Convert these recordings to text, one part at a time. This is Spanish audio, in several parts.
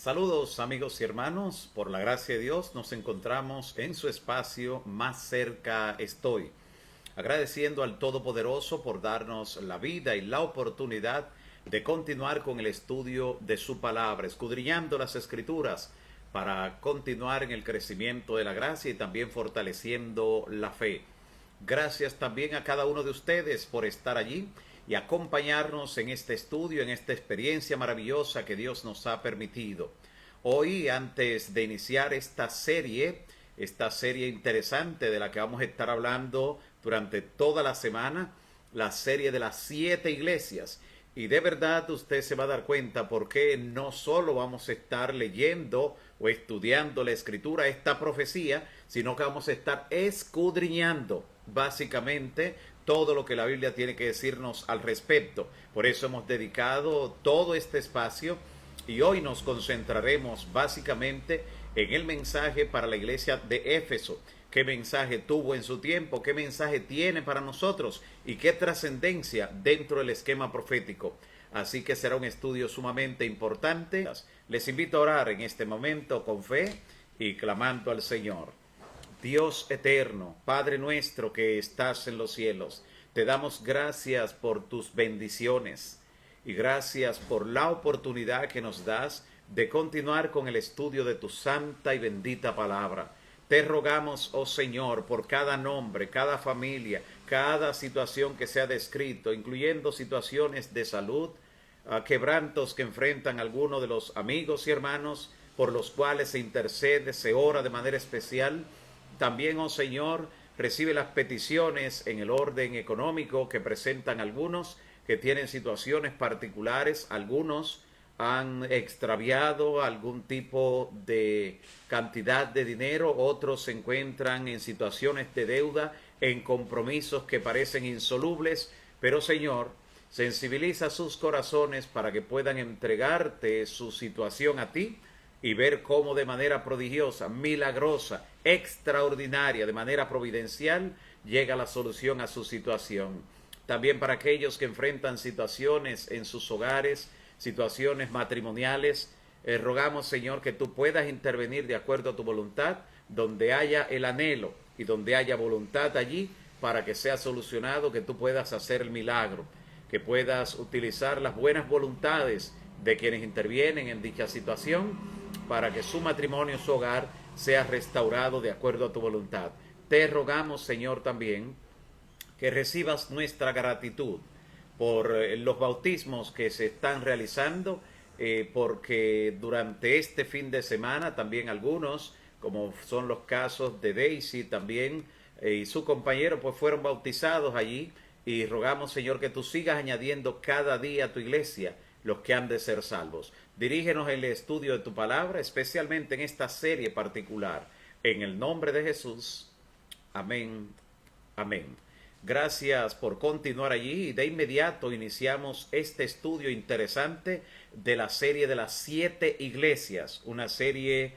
Saludos amigos y hermanos, por la gracia de Dios nos encontramos en su espacio Más cerca estoy, agradeciendo al Todopoderoso por darnos la vida y la oportunidad de continuar con el estudio de su palabra, escudriñando las escrituras para continuar en el crecimiento de la gracia y también fortaleciendo la fe. Gracias también a cada uno de ustedes por estar allí y acompañarnos en este estudio, en esta experiencia maravillosa que Dios nos ha permitido. Hoy, antes de iniciar esta serie interesante de la que vamos a estar hablando durante toda la semana, la serie de las 7 iglesias. Y de verdad usted se va a dar cuenta por qué no solo vamos a estar leyendo o estudiando la escritura, esta profecía, sino que vamos a estar escudriñando básicamente todo lo que la Biblia tiene que decirnos al respecto. Por eso hemos dedicado todo este espacio y hoy nos concentraremos básicamente en el mensaje para la iglesia de Éfeso. ¿Qué mensaje tuvo en su tiempo? ¿Qué mensaje tiene para nosotros? ¿Y qué trascendencia dentro del esquema profético? Así que será un estudio sumamente importante. Les invito a orar en este momento con fe y clamando al Señor. Dios eterno, Padre nuestro que estás en los cielos, te damos gracias por tus bendiciones y gracias por la oportunidad que nos das de continuar con el estudio de tu santa y bendita palabra. Te rogamos, oh Señor, por cada nombre, cada familia, cada situación que se ha descrito, incluyendo situaciones de salud, quebrantos que enfrentan algunos de los amigos y hermanos por los cuales se intercede, se ora de manera especial. También, oh Señor, recibe las peticiones en el orden económico que presentan algunos que tienen situaciones particulares. Algunos han extraviado algún tipo de cantidad de dinero, otros se encuentran en situaciones de deuda, en compromisos que parecen insolubles, pero Señor, sensibiliza sus corazones para que puedan entregarte su situación a ti y ver cómo de manera prodigiosa, milagrosa, extraordinaria, de manera providencial, llega la solución a su situación. También para aquellos que enfrentan situaciones en sus hogares, situaciones matrimoniales, rogamos, Señor, que tú puedas intervenir de acuerdo a tu voluntad, donde haya el anhelo y donde haya voluntad allí para que sea solucionado, que tú puedas hacer el milagro, que puedas utilizar las buenas voluntades de quienes intervienen en dicha situación para que su matrimonio, su hogar, sea restaurado de acuerdo a tu voluntad. Te rogamos, Señor, también que recibas nuestra gratitud por los bautismos que se están realizando, porque durante este fin de semana también algunos, como son los casos de Daisy también, y su compañero, pues fueron bautizados allí, y rogamos, Señor, que tú sigas añadiendo cada día a tu iglesia los que han de ser salvos. Dirígenos en el estudio de tu palabra, especialmente en esta serie particular. En el nombre de Jesús. Amén. Amén. Gracias por continuar allí y de inmediato iniciamos este estudio interesante de la serie de las 7 iglesias. Una serie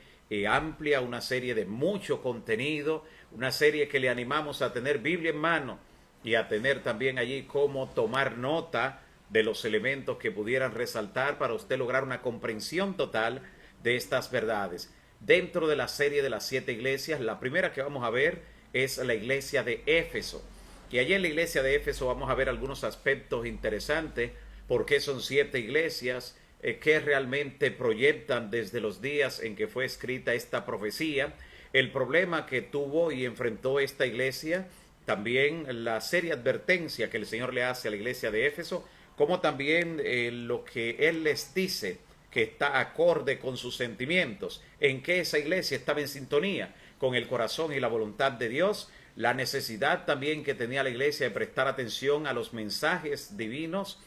amplia, una serie de mucho contenido, una serie que le animamos a tener Biblia en mano y a tener también allí cómo tomar nota de los elementos que pudieran resaltar para usted lograr una comprensión total de estas verdades. Dentro de la serie de las 7 iglesias, la primera que vamos a ver es la iglesia de Éfeso. Y allí en la iglesia de Éfeso vamos a ver algunos aspectos interesantes, por qué son 7 iglesias, que realmente proyectan desde los días en que fue escrita esta profecía, el problema que tuvo y enfrentó esta iglesia, también la seria advertencia que el Señor le hace a la iglesia de Éfeso, como también lo que Él les dice que está acorde con sus sentimientos, en que esa iglesia estaba en sintonía con el corazón y la voluntad de Dios, la necesidad también que tenía la iglesia de prestar atención a los mensajes divinos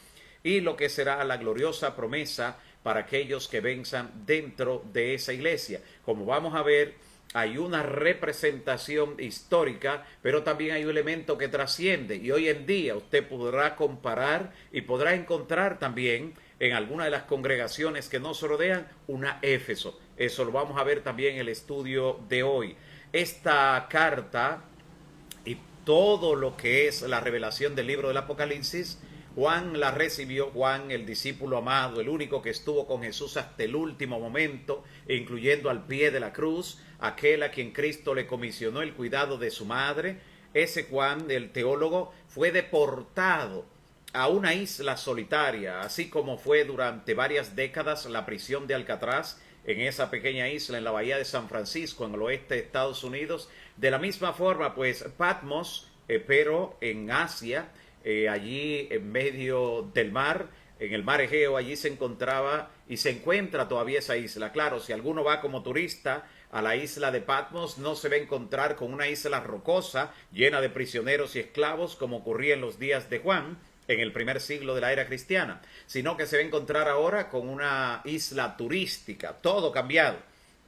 y lo que será la gloriosa promesa para aquellos que venzan dentro de esa iglesia. Como vamos a ver, hay una representación histórica, pero también hay un elemento que trasciende y hoy en día usted podrá comparar y podrá encontrar también en alguna de las congregaciones que nos rodean una Éfeso. Eso lo vamos a ver también en el estudio de hoy. Esta carta y todo lo que es la revelación del libro del Apocalipsis Juan la recibió, Juan, el discípulo amado, el único que estuvo con Jesús hasta el último momento, incluyendo al pie de la cruz, aquel a quien Cristo le comisionó el cuidado de su madre. Ese Juan, el teólogo, fue deportado a una isla solitaria, así como fue durante varias décadas la prisión de Alcatraz, en esa pequeña isla en la bahía de San Francisco, en el oeste de Estados Unidos. De la misma forma, pues Patmos, pero en Asia, allí en medio del mar, en el mar Egeo, allí se encontraba y se encuentra todavía esa isla. Claro, si alguno va como turista a la isla de Patmos, no se va a encontrar con una isla rocosa llena de prisioneros y esclavos como ocurría en los días de Juan, en el primer siglo de la era cristiana, sino que se va a encontrar ahora con una isla turística, todo cambiado.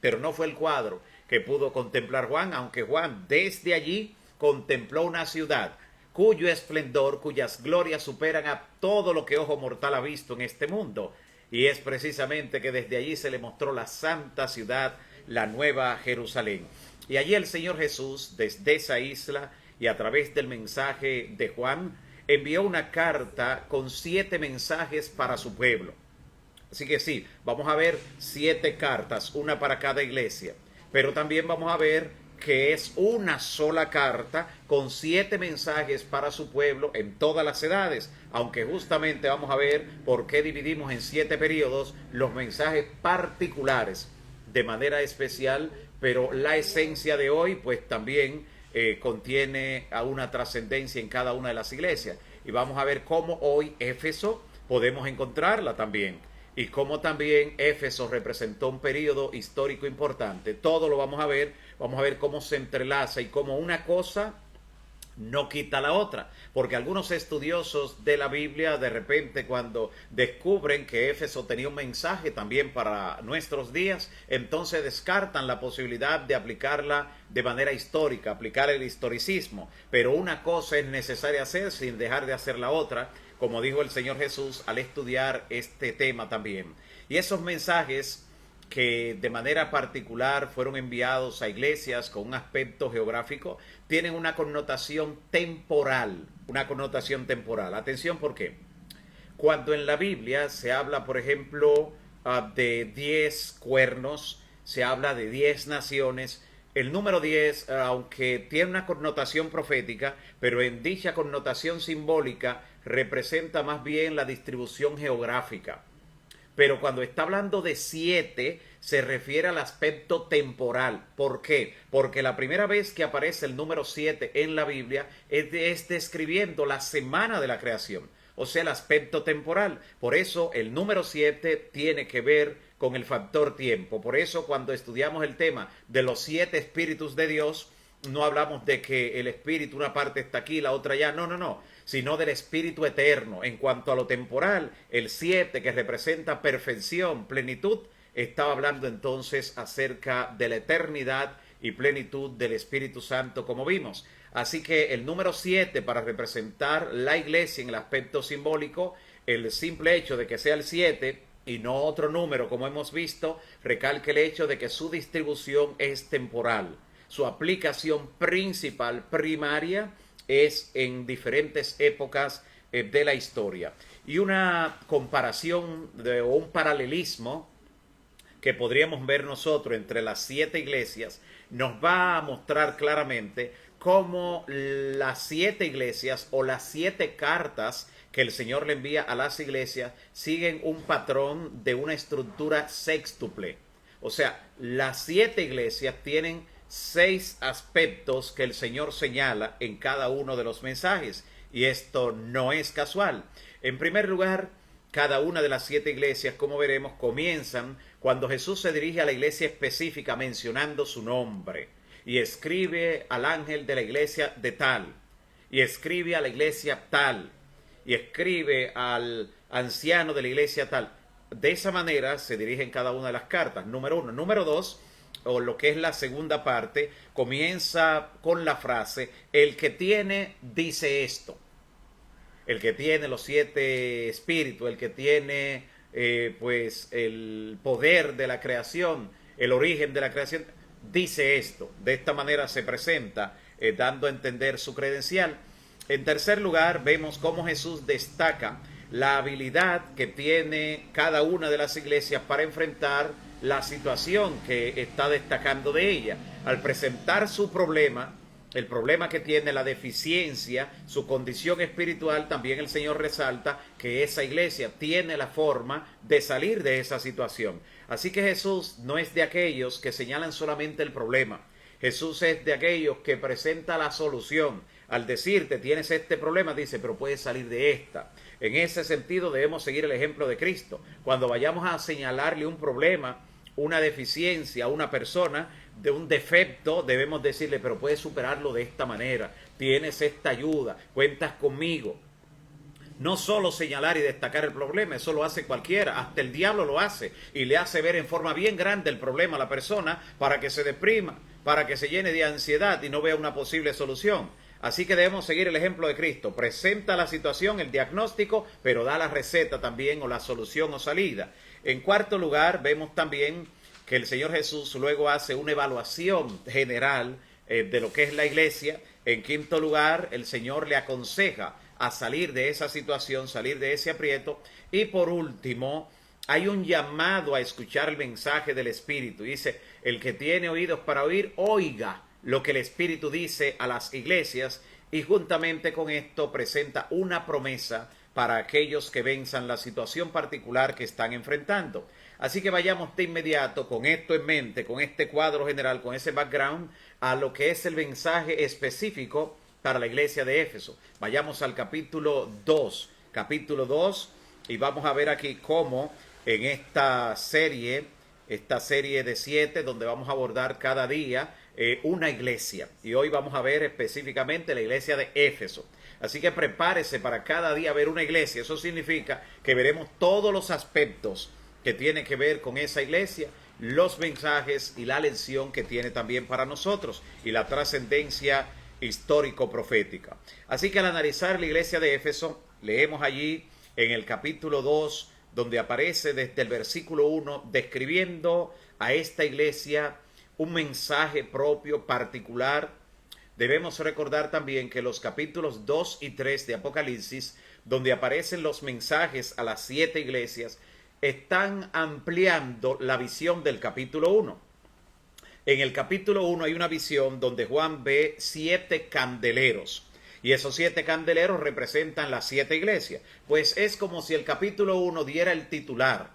Pero no fue el cuadro que pudo contemplar Juan, aunque Juan desde allí contempló una ciudad cuyo esplendor, cuyas glorias superan a todo lo que ojo mortal ha visto en este mundo. Y es precisamente que desde allí se le mostró la santa ciudad, la nueva Jerusalén. Y allí el Señor Jesús, desde esa isla y a través del mensaje de Juan, envió una carta con 7 mensajes para su pueblo. Así que sí, vamos a ver 7 cartas, una para cada iglesia. Pero también vamos a ver que es una sola carta con 7 mensajes para su pueblo en todas las edades. Aunque justamente vamos a ver por qué dividimos en 7 periodos los mensajes particulares de manera especial, pero la esencia de hoy pues también contiene a una trascendencia en cada una de las iglesias. Y vamos a ver cómo hoy Éfeso podemos encontrarla también. Y cómo también Éfeso representó un periodo histórico importante. Todo lo vamos a ver cómo se entrelaza y cómo una cosa no quita la otra, porque algunos estudiosos de la Biblia de repente cuando descubren que Éfeso tenía un mensaje también para nuestros días, entonces descartan la posibilidad de aplicarla de manera histórica, aplicar el historicismo, pero una cosa es necesaria hacer sin dejar de hacer la otra, como dijo el Señor Jesús al estudiar este tema también. Y esos mensajes que de manera particular fueron enviados a iglesias con un aspecto geográfico, tienen una connotación temporal, Atención, ¿por qué? Cuando en la Biblia se habla, por ejemplo, de 10 cuernos, se habla de 10 naciones, el número 10, aunque tiene una connotación profética, pero en dicha connotación simbólica representa más bien la distribución geográfica. Pero cuando está hablando de 7, se refiere al aspecto temporal. ¿Por qué? Porque la primera vez que aparece el número 7 en la Biblia es describiendo la semana de la creación, o sea, el aspecto temporal. Por eso el número 7 tiene que ver con el factor tiempo. Por eso cuando estudiamos el tema de los 7 espíritus de Dios, no hablamos de que el espíritu, una parte está aquí, la otra allá. No, sino del espíritu eterno. En cuanto a lo temporal, el 7, que representa perfección, plenitud, estaba hablando entonces acerca de la eternidad y plenitud del Espíritu Santo, como vimos. Así que el número 7, para representar la iglesia en el aspecto simbólico, el simple hecho de que sea el 7 y no otro número, como hemos visto, recalca el hecho de que su distribución es temporal. Su aplicación principal, primaria, es en diferentes épocas de la historia. Y una comparación o un paralelismo que podríamos ver nosotros entre las 7 iglesias nos va a mostrar claramente cómo las 7 iglesias o las 7 cartas que el Señor le envía a las iglesias siguen un patrón de una estructura sextuple. O sea, las 7 iglesias tienen 6 aspectos que el Señor señala en cada uno de los mensajes, y esto no es casual. En primer lugar, cada una de las 7 iglesias, como veremos, comienzan cuando Jesús se dirige a la iglesia específica mencionando su nombre, y escribe al ángel de la iglesia de tal, y escribe a la iglesia tal, y escribe al anciano de la iglesia tal. De esa manera se dirigen cada una de las cartas, número 1. Número 2, o lo que es la segunda parte, comienza con la frase: el que tiene dice esto. El que tiene los 7 espíritus, el que tiene pues el poder de la creación, el origen de la creación, dice esto. De esta manera se presenta, dando a entender su credencial. En tercer lugar, vemos cómo Jesús destaca la habilidad que tiene cada una de las iglesias para enfrentar la situación que está destacando de ella. Al presentar su problema, el problema que tiene, la deficiencia, su condición espiritual, también el Señor resalta que esa iglesia tiene la forma de salir de esa situación. Así que Jesús no es de aquellos que señalan solamente el problema. Jesús es de aquellos que presenta la solución. Al decirte, tienes este problema, dice, pero puedes salir de esta. En ese sentido debemos seguir el ejemplo de Cristo. Cuando vayamos a señalarle un problema, una deficiencia a una persona, de un defecto, debemos decirle, pero puedes superarlo de esta manera. Tienes esta ayuda, cuentas conmigo. No solo señalar y destacar el problema, eso lo hace cualquiera, hasta el diablo lo hace y le hace ver en forma bien grande el problema a la persona para que se deprima, para que se llene de ansiedad y no vea una posible solución. Así que debemos seguir el ejemplo de Cristo. Presenta la situación, el diagnóstico, pero da la receta también o la solución o salida. En cuarto lugar, vemos también que el Señor Jesús luego hace una evaluación general de lo que es la iglesia. En quinto lugar, el Señor le aconseja a salir de esa situación, salir de ese aprieto. Y por último, hay un llamado a escuchar el mensaje del Espíritu. Dice, el que tiene oídos para oír, oiga lo que el Espíritu dice a las iglesias, y juntamente con esto presenta una promesa para aquellos que venzan la situación particular que están enfrentando. Así que vayamos de inmediato con esto en mente, con este cuadro general, con ese background, a lo que es el mensaje específico para la iglesia de Éfeso. Vayamos al capítulo 2, y vamos a ver aquí cómo en esta serie de 7, donde vamos a abordar cada día una iglesia. Y hoy vamos a ver específicamente la iglesia de Éfeso. Así que prepárese para cada día ver una iglesia. Eso significa que veremos todos los aspectos que tienen que ver con esa iglesia, los mensajes y la lección que tiene también para nosotros y la trascendencia histórico-profética. Así que al analizar la iglesia de Éfeso, leemos allí en el capítulo 2, donde aparece desde el versículo 1, describiendo a esta iglesia un mensaje propio, particular. Debemos recordar también que los capítulos 2 y 3 de Apocalipsis, donde aparecen los mensajes a las 7 iglesias, están ampliando la visión del capítulo 1. En el capítulo 1 hay una visión donde Juan ve 7 candeleros. Y esos 7 candeleros representan las 7 iglesias. Pues es como si el capítulo 1 diera el titular.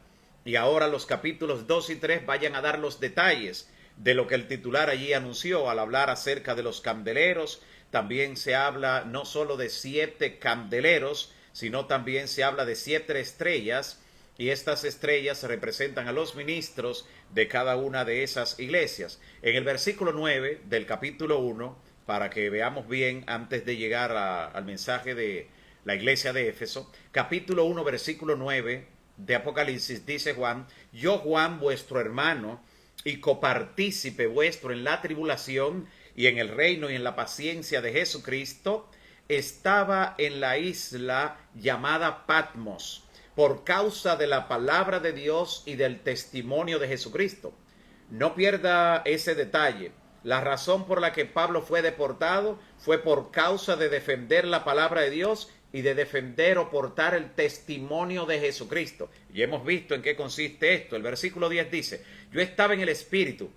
Y ahora los capítulos 2 y 3 vayan a dar los detalles de lo que el titular allí anunció al hablar acerca de los candeleros. También se habla no solo de 7 candeleros, sino también se habla de 7 estrellas. Y estas estrellas representan a los ministros de cada una de esas iglesias. En el versículo 9 del capítulo 1, para que veamos bien antes de llegar al mensaje de la iglesia de Éfeso, capítulo 1, versículo 9 de Apocalipsis, dice Juan, yo Juan, vuestro hermano, y copartícipe vuestro en la tribulación y en el reino y en la paciencia de Jesucristo, estaba en la isla llamada Patmos, por causa de la palabra de Dios y del testimonio de Jesucristo. No pierda ese detalle. La razón por la que Pablo fue deportado fue por causa de defender la palabra de Dios y de defender o portar el testimonio de Jesucristo. Y hemos visto en qué consiste esto. El versículo 10 dice, yo estaba en el Espíritu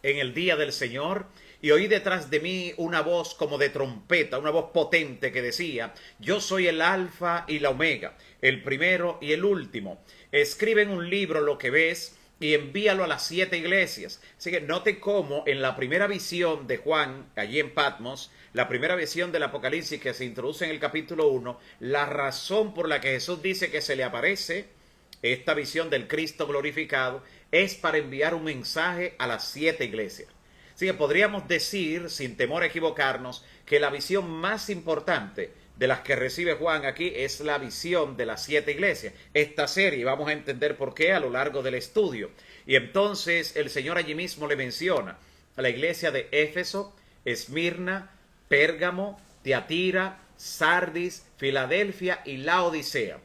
en el día del Señor, y oí detrás de mí una voz como de trompeta, una voz potente que decía, yo soy el Alfa y la Omega, el primero y el último. Escribe en un libro lo que ves y envíalo a las 7 iglesias. Así que note cómo en la primera visión de Juan, allí en Patmos, la primera visión del Apocalipsis que se introduce en el capítulo 1, la razón por la que Jesús dice que se le aparece esta visión del Cristo glorificado es para enviar un mensaje a las 7 iglesias. Así que podríamos decir, sin temor a equivocarnos, que la visión más importante de las que recibe Juan aquí es la visión de las 7 iglesias. Esta serie, vamos a entender por qué a lo largo del estudio. Y entonces el Señor allí mismo le menciona a la iglesia de Éfeso, Esmirna, Pérgamo, Tiatira, Sardis, Filadelfia y Laodicea.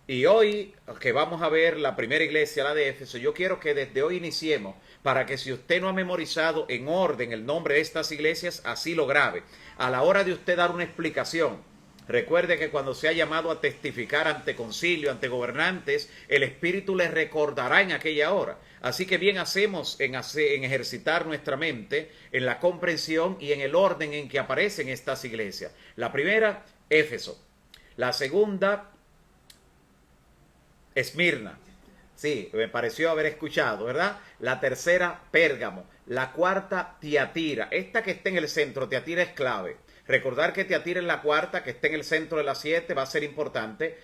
Y hoy que vamos a ver la primera iglesia, la de Éfeso, yo quiero que desde hoy iniciemos para que si usted no ha memorizado en orden el nombre de estas iglesias, así lo grabe. A la hora de usted dar una explicación, recuerde que cuando sea llamado a testificar ante concilio, ante gobernantes, el Espíritu les recordará en aquella hora. Así que bien hacemos en ejercitar nuestra mente en la comprensión y en el orden en que aparecen estas iglesias. La primera, Éfeso. La segunda, Esmirna. Sí, me pareció haber escuchado, ¿verdad? La tercera, Pérgamo. La cuarta, Tiatira. Esta que está en el centro, Tiatira, es clave. Recordar que Tiatira es la cuarta, que está en el centro de las 7, va a ser importante.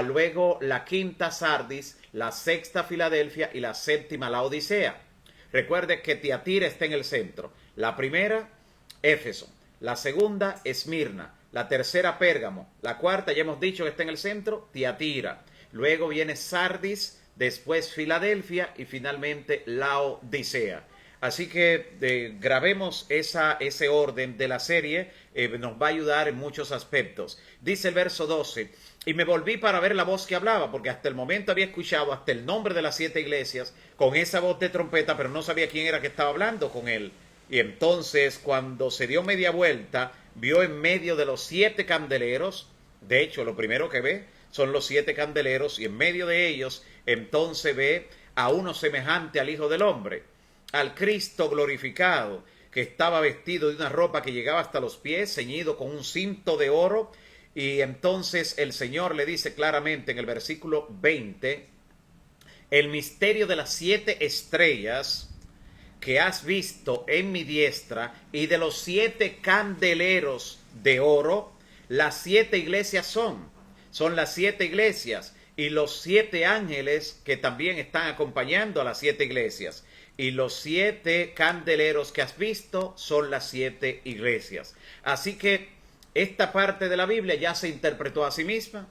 Luego la quinta, Sardis, la sexta, Filadelfia y la séptima, la Odisea. Recuerde que Tiatira está en el centro. La primera, Éfeso. La segunda, Esmirna. La tercera, Pérgamo. La cuarta, ya hemos dicho que está en el centro, Tiatira. Luego viene Sardis, después Filadelfia y finalmente la Odisea. Así que grabemos ese orden de la serie, nos va a ayudar en muchos aspectos. Dice el verso 12, y me volví para ver la voz que hablaba, porque hasta el momento había escuchado hasta el nombre de las 7 iglesias con esa voz de trompeta, pero no sabía quién era que estaba hablando con él. Y entonces cuando se dio media vuelta, vio en medio de los 7 candeleros, de hecho lo primero que ve son los 7 candeleros, y en medio de ellos entonces ve a uno semejante al Hijo del Hombre, al Cristo glorificado, que estaba vestido de una ropa que llegaba hasta los pies, ceñido con un cinto de oro. Y entonces el Señor le dice claramente en el versículo 20, el misterio de las 7 estrellas que has visto en mi diestra y de los 7 candeleros de oro, las 7 iglesias son las 7 iglesias y los 7 ángeles que también están acompañando a las 7 iglesias. Y los 7 candeleros que has visto son las 7 iglesias. Así que esta parte de la Biblia ya se interpretó a sí misma,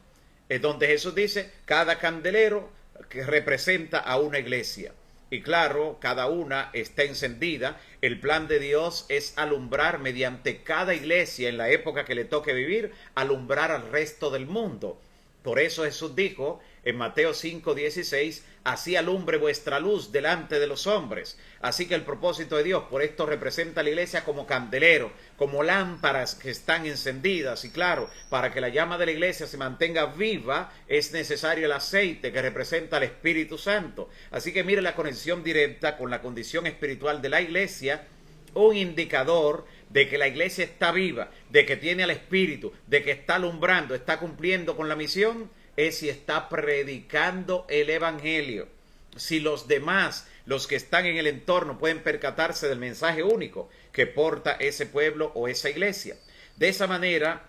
es donde Jesús dice, cada candelero que representa a una iglesia. Y claro, cada una está encendida. El plan de Dios es alumbrar mediante cada iglesia en la época que le toque vivir, alumbrar al resto del mundo. Por eso Jesús dijo en Mateo 5:16, así alumbre vuestra luz delante de los hombres. Así que el propósito de Dios por esto representa a la iglesia como candelero, como lámparas que están encendidas. Y claro, para que la llama de la iglesia se mantenga viva es necesario el aceite que representa al Espíritu Santo. Así que mire la conexión directa con la condición espiritual de la iglesia, un indicador de que la iglesia está viva, de que tiene al Espíritu, de que está alumbrando, está cumpliendo con la misión, es si está predicando el Evangelio. Si los demás, los que están en el entorno, pueden percatarse del mensaje único que porta ese pueblo o esa iglesia. De esa manera,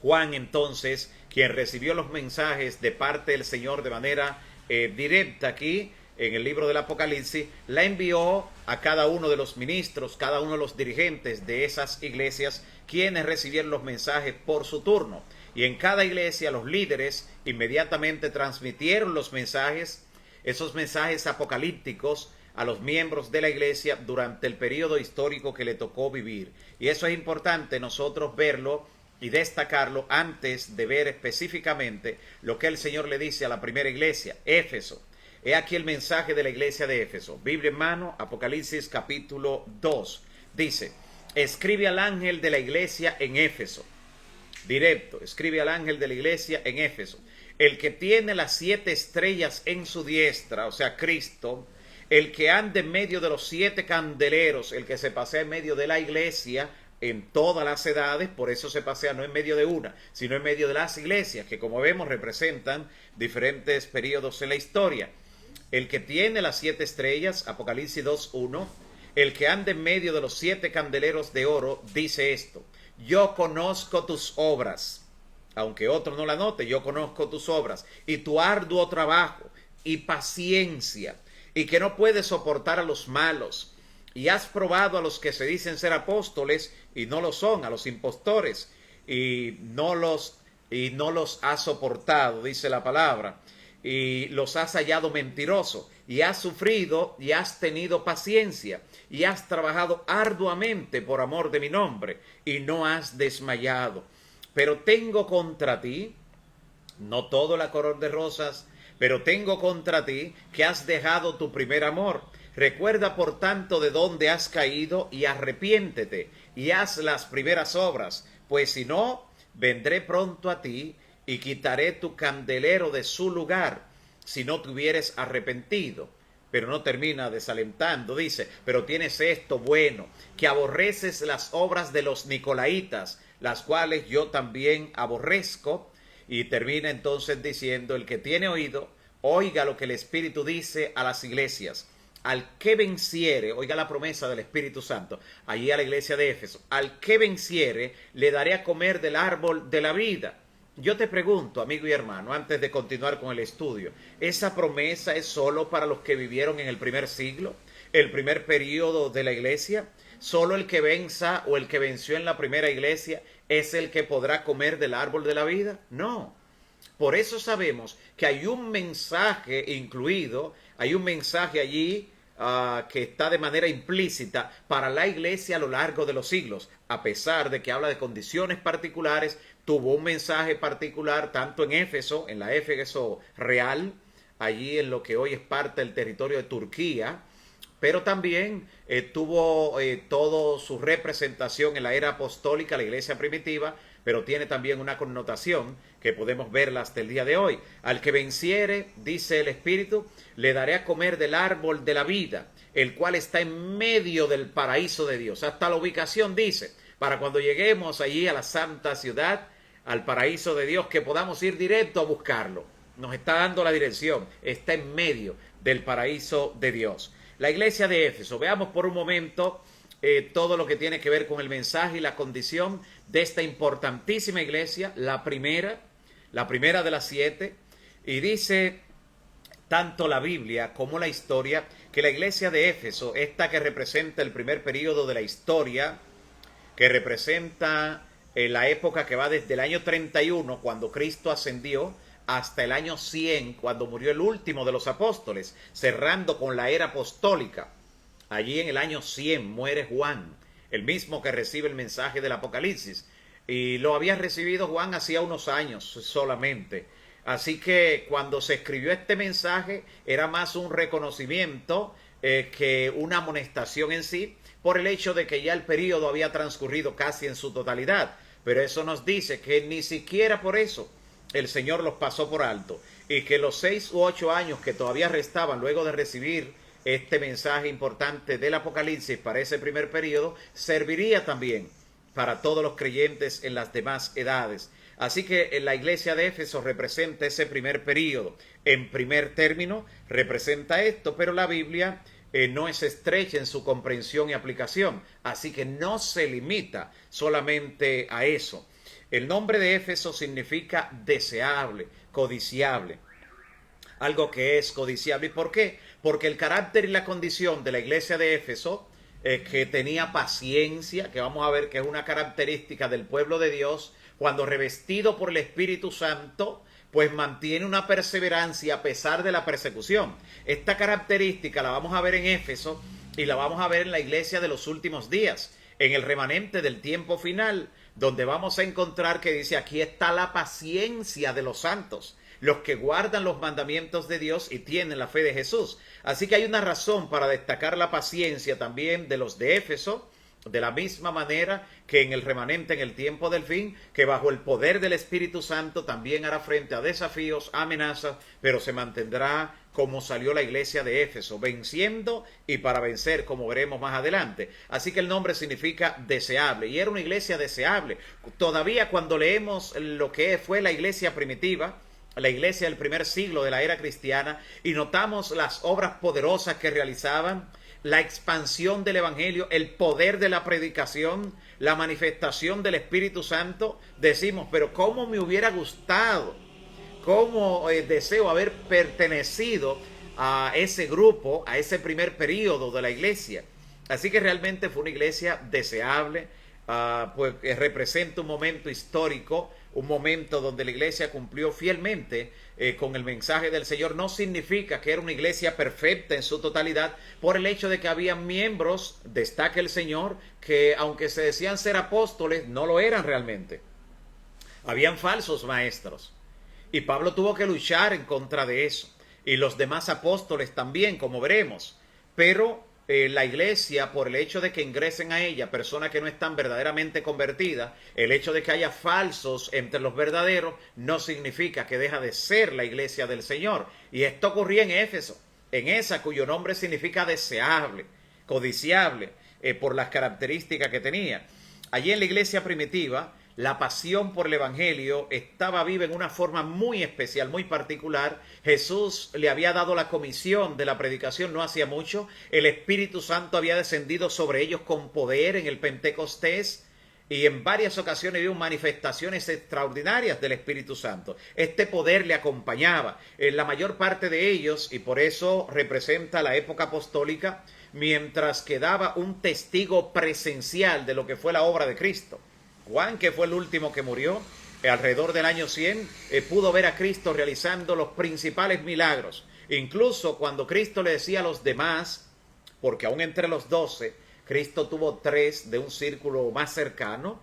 Juan entonces, quien recibió los mensajes de parte del Señor de manera directa aquí, en el libro del Apocalipsis, la envió a cada uno de los ministros, cada uno de los dirigentes de esas iglesias, quienes recibieron los mensajes por su turno. Y en cada iglesia los líderes inmediatamente transmitieron los mensajes, esos mensajes apocalípticos, a los miembros de la iglesia durante el periodo histórico que le tocó vivir. Y eso es importante nosotros verlo y destacarlo antes de ver específicamente lo que el Señor le dice a la primera iglesia, Éfeso. He aquí el mensaje de la iglesia de Éfeso. Biblia en mano, Apocalipsis capítulo 2. Dice, escribe al ángel de la iglesia en Éfeso. Directo, escribe al ángel de la iglesia en Éfeso. El que tiene las 7 estrellas en su diestra, o sea, Cristo, el que anda en medio de los 7 candeleros, el que se pasea en medio de la iglesia en todas las edades, por eso se pasea no en medio de una, sino en medio de las iglesias, que como vemos representan diferentes periodos en la historia. El que tiene las 7 estrellas, Apocalipsis 2:1, el que anda en medio de los 7 candeleros de oro, dice esto, yo conozco tus obras, aunque otro no la note, yo conozco tus obras, y tu arduo trabajo, y paciencia, y que no puedes soportar a los malos, y has probado a los que se dicen ser apóstoles, y no lo son, a los impostores, y no los has soportado, dice la palabra, y los has hallado mentirosos, y has sufrido y has tenido paciencia, y has trabajado arduamente por amor de mi nombre, y no has desmayado. Pero tengo contra ti no todo la corona de rosas, pero tengo contra ti que has dejado tu primer amor. Recuerda por tanto de dónde has caído y arrepiéntete y haz las primeras obras, pues si no, vendré pronto a ti y quitaré tu candelero de su lugar, si no te hubieres arrepentido. Pero no termina desalentando, dice, pero tienes esto bueno, que aborreces las obras de los nicolaitas, las cuales yo también aborrezco. Y termina entonces diciendo, el que tiene oído, oiga lo que el Espíritu dice a las iglesias. Al que venciere, oiga la promesa del Espíritu Santo, allí a la iglesia de Éfeso, al que venciere, le daré a comer del árbol de la vida. Yo te pregunto, amigo y hermano, antes de continuar con el estudio, ¿esa promesa es solo para los que vivieron en el primer siglo, el primer período de la iglesia? ¿Solo el que venza o el que venció en la primera iglesia es el que podrá comer del árbol de la vida? No. Por eso sabemos que hay un mensaje incluido, hay un mensaje allí que está de manera implícita para la iglesia a lo largo de los siglos. A pesar de que habla de condiciones particulares, tuvo un mensaje particular tanto en Éfeso, en la Éfeso real, allí en lo que hoy es parte del territorio de Turquía, pero también tuvo toda su representación en la era apostólica, la iglesia primitiva, pero tiene también una connotación que podemos verla hasta el día de hoy. Al que venciere, dice el Espíritu, le daré a comer del árbol de la vida, el cual está en medio del paraíso de Dios. Hasta la ubicación dice, para cuando lleguemos allí a la santa ciudad, al paraíso de Dios, que podamos ir directo a buscarlo. Nos está dando la dirección, está en medio del paraíso de Dios. La iglesia de Éfeso, veamos por un momento todo lo que tiene que ver con el mensaje y la condición de esta importantísima iglesia, la primera de las 7, y dice tanto la Biblia como la historia que la iglesia de Éfeso, esta que representa el primer periodo de la historia, que representa la época que va desde el año 31, cuando Cristo ascendió, hasta el año 100, cuando murió el último de los apóstoles, cerrando con la era apostólica. Allí en el año 100 muere Juan, el mismo que recibe el mensaje del Apocalipsis. Y lo había recibido Juan hacía unos años solamente. Así que cuando se escribió este mensaje era más un reconocimiento que una amonestación en sí, por el hecho de que ya el período había transcurrido casi en su totalidad. Pero eso nos dice que ni siquiera por eso el Señor los pasó por alto, y que los 6 u 8 años que todavía restaban luego de recibir este mensaje importante del Apocalipsis para ese primer periodo, serviría también para todos los creyentes en las demás edades. Así que en la iglesia de Éfeso representa ese primer periodo. En primer término representa esto, pero la Biblia no es estrecha en su comprensión y aplicación, así que no se limita solamente a eso. El nombre de Éfeso significa deseable, codiciable. Algo que es codiciable. ¿Y por qué? Porque el carácter y la condición de la iglesia de Éfeso, que tenía paciencia, que vamos a ver que es una característica del pueblo de Dios, cuando revestido por el Espíritu Santo, pues mantiene una perseverancia a pesar de la persecución. Esta característica la vamos a ver en Éfeso y la vamos a ver en la iglesia de los últimos días, en el remanente del tiempo final, donde vamos a encontrar que dice, aquí está la paciencia de los santos, los que guardan los mandamientos de Dios y tienen la fe de Jesús. Así que hay una razón para destacar la paciencia también de los de Éfeso, de la misma manera que en el remanente en el tiempo del fin, que bajo el poder del Espíritu Santo también hará frente a desafíos, amenazas, pero se mantendrá como salió la iglesia de Éfeso, venciendo y para vencer, como veremos más adelante. Así que el nombre significa deseable, y era una iglesia deseable. Todavía cuando leemos lo que fue la iglesia primitiva, la iglesia del primer siglo de la era cristiana, y notamos las obras poderosas que realizaban, la expansión del evangelio, el poder de la predicación, la manifestación del Espíritu Santo, decimos, pero cómo me hubiera gustado, cómo deseo haber pertenecido a ese grupo, a ese primer periodo de la iglesia. Así que realmente fue una iglesia deseable, pues representa un momento histórico, un momento donde la iglesia cumplió fielmente con el mensaje del Señor. No significa que era una iglesia perfecta en su totalidad, por el hecho de que había miembros, destaca el Señor, que aunque se decían ser apóstoles, no lo eran realmente. Habían falsos maestros. Y Pablo tuvo que luchar en contra de eso. Y los demás apóstoles también, como veremos. Pero la iglesia, por el hecho de que ingresen a ella personas que no están verdaderamente convertidas, el hecho de que haya falsos entre los verdaderos, no significa que deja de ser la iglesia del Señor. Y esto ocurría en Éfeso, en esa cuyo nombre significa deseable, codiciable, por las características que tenía. Allí en la iglesia primitiva, la pasión por el Evangelio estaba viva en una forma muy especial, muy particular. Jesús le había dado la comisión de la predicación no hacía mucho. El Espíritu Santo había descendido sobre ellos con poder en el Pentecostés. Y en varias ocasiones vio manifestaciones extraordinarias del Espíritu Santo. Este poder le acompañaba en la mayor parte de ellos, y por eso representa la época apostólica, mientras que daba un testigo presencial de lo que fue la obra de Cristo. Juan, que fue el último que murió, alrededor del año 100, pudo ver a Cristo realizando los principales milagros. Incluso cuando Cristo le decía a los demás, porque aún entre los 12, Cristo tuvo 3 de un círculo más cercano,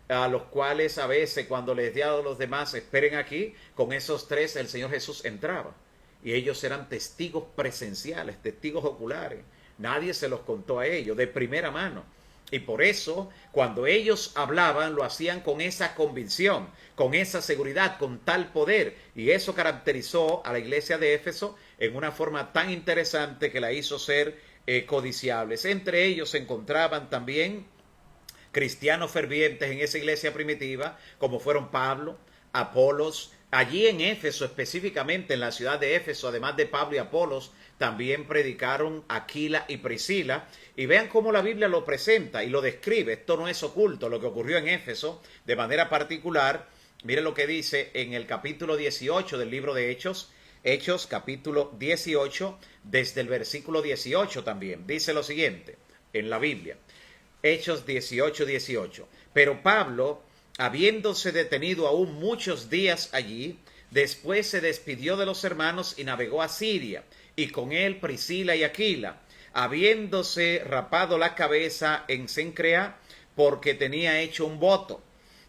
a los cuales a veces cuando les decía a los demás, esperen aquí, con esos 3 el Señor Jesús entraba. Y ellos eran testigos presenciales, testigos oculares. Nadie se los contó a ellos de primera mano. Y por eso, cuando ellos hablaban, lo hacían con esa convicción, con esa seguridad, con tal poder. Y eso caracterizó a la iglesia de Éfeso en una forma tan interesante que la hizo ser codiciables. Entre ellos se encontraban también cristianos fervientes en esa iglesia primitiva, como fueron Pablo, Apolos. Allí en Éfeso, específicamente en la ciudad de Éfeso, además de Pablo y Apolos, también predicaron Aquila y Priscila. Y vean cómo la Biblia lo presenta y lo describe. Esto no es oculto, lo que ocurrió en Éfeso de manera particular. Miren lo que dice en el capítulo 18 del libro de Hechos. Hechos capítulo 18, desde el versículo 18 también. Dice lo siguiente en la Biblia. Hechos 18, 18. Pero Pablo, habiéndose detenido aún muchos días allí, después se despidió de los hermanos y navegó a Siria, y con él Priscila y Aquila, habiéndose rapado la cabeza en Cencrea, porque tenía hecho un voto.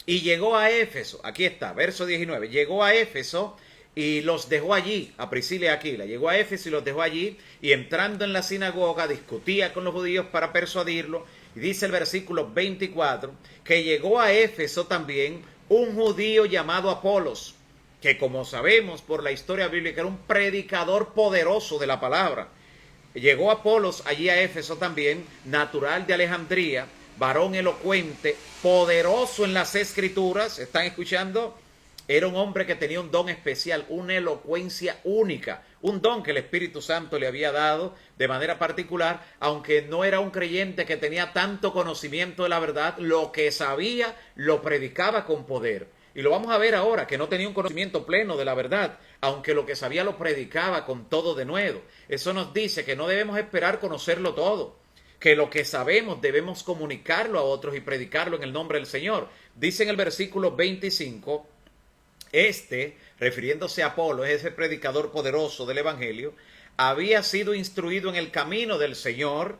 Y llegó a Éfeso, aquí está, verso 19, llegó a Éfeso y los dejó allí, a Priscila y Aquila. Llegó a Éfeso y los dejó allí, y entrando en la sinagoga discutía con los judíos para persuadirlo. Y dice el versículo 24, que llegó a Éfeso también un judío llamado Apolos, que como sabemos por la historia bíblica era un predicador poderoso de la palabra. Llegó Apolos allí a Éfeso también, natural de Alejandría, varón elocuente, poderoso en las escrituras. ¿Están escuchando? Era un hombre que tenía un don especial, una elocuencia única, un don que el Espíritu Santo le había dado de manera particular, aunque no era un creyente que tenía tanto conocimiento de la verdad, lo que sabía lo predicaba con poder. Y lo vamos a ver ahora, que no tenía un conocimiento pleno de la verdad, aunque lo que sabía lo predicaba con todo denuedo. Eso nos dice que no debemos esperar conocerlo todo, que lo que sabemos debemos comunicarlo a otros y predicarlo en el nombre del Señor. Dice en el versículo 25, refiriéndose a Apolo, es ese predicador poderoso del Evangelio, había sido instruido en el camino del Señor,